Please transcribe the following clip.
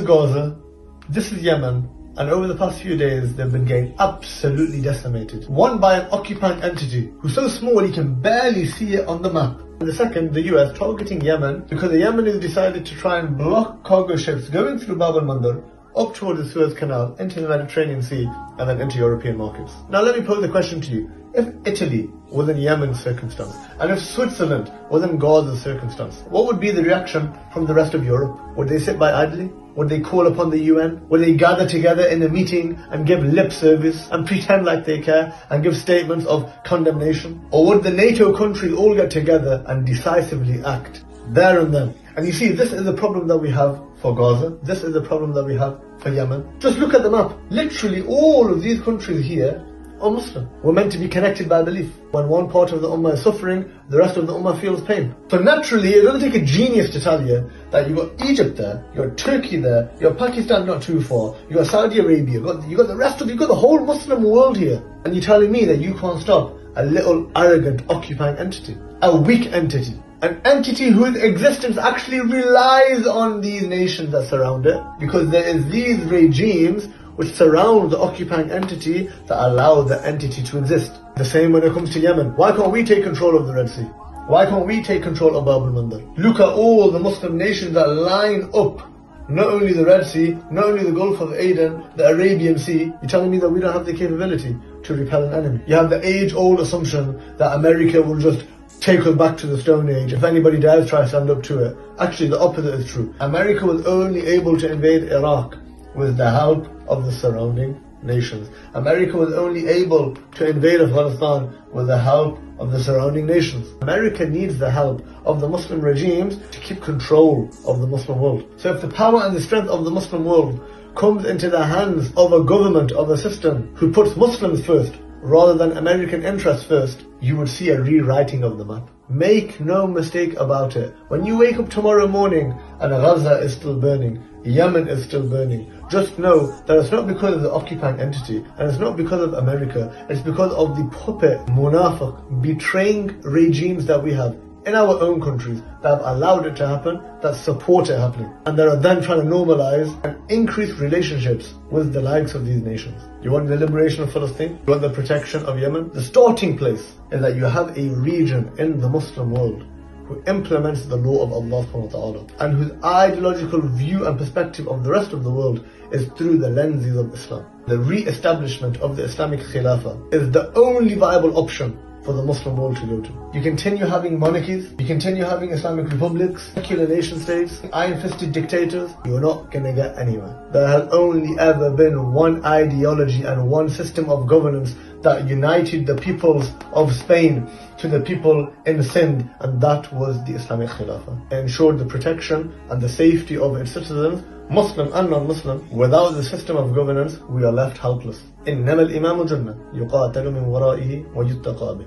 Gaza, this is Yemen, and over the past few days they've been getting absolutely decimated. One by an occupying entity who's so small you can barely see it on the map. And the second, the US targeting Yemen because the Yemenis decided to try and block cargo ships going through Bab al-Mandab up towards the Suez Canal, into the Mediterranean Sea, and then into European markets. Now let me pose the question to you. If Italy was in Yemen's circumstance, and if Switzerland was in Gaza's circumstance, what would be the reaction from the rest of Europe? Would they sit by idly? Would they call upon the UN? Would they gather together in a meeting and give lip service and pretend like they care and give statements of condemnation? Or would the NATO countries all get together and decisively act there and then? And you see, this is the problem that we have for Gaza. This is the problem that we have for Yemen. Just look at the map. Literally all of these countries here are Muslim. We're meant to be connected by belief. When one part of the Ummah is suffering, the rest of the Ummah feels pain. So naturally, it doesn't take a genius to tell you that you've got Egypt there, you've got Turkey there, you've got Pakistan not too far, you've got Saudi Arabia, you've got the whole Muslim world here. And you're telling me that you can't stop a little arrogant occupying entity, a weak entity. An entity whose existence actually relies on these nations that surround it, because there is these regimes which surround the occupying entity that allow the entity to exist. The same when it comes to Yemen. Why can't we take control of the Red Sea? Why can't we take control of Bab al-Mandab? Look at all the Muslim nations that line up, not only the Red Sea, not only the Gulf of Aden, the Arabian Sea. You're telling me that we don't have the capability to repel an enemy? You have the age-old assumption that America will just take us back to the Stone Age if anybody dares try to stand up to it. Actually, the opposite is true. America was only able to invade Iraq with the help of the surrounding nations. America was only able to invade Afghanistan with the help of the surrounding nations. America needs the help of the Muslim regimes to keep control of the Muslim world. So if the power and the strength of the Muslim world comes into the hands of a government, of a system who puts Muslims first rather than American interests first, you would see a rewriting of the map. Make no mistake about it. When you wake up tomorrow morning and Gaza is still burning, Yemen is still burning, just know that it's not because of the occupying entity, and it's not because of America, it's because of the puppet, munafiq, betraying regimes that we have in our own countries that have allowed it to happen, that support it happening, and that are then trying to normalize and increase relationships with the likes of these nations. You want the liberation of Palestine? You want the protection of Yemen? The starting place is that you have a region in the Muslim world who implements the law of Allah subhanahu wa ta'ala, and whose ideological view and perspective of the rest of the world is through the lenses of Islam. The re-establishment of the Islamic Khilafah is the only viable option for the Muslim world to go to. You continue having monarchies, you continue having Islamic republics, secular nation states, iron-fisted dictators, you're not going to get anywhere. There has only ever been one ideology and one system of governance that united the peoples of Spain to the people in Sindh, and that was the Islamic Khilafah. It ensured the protection and the safety of its citizens, Muslim and non-Muslim. Without the system of governance, we are left helpless. إنما الإمام جنة يقاتل من ورائه ويتقى به.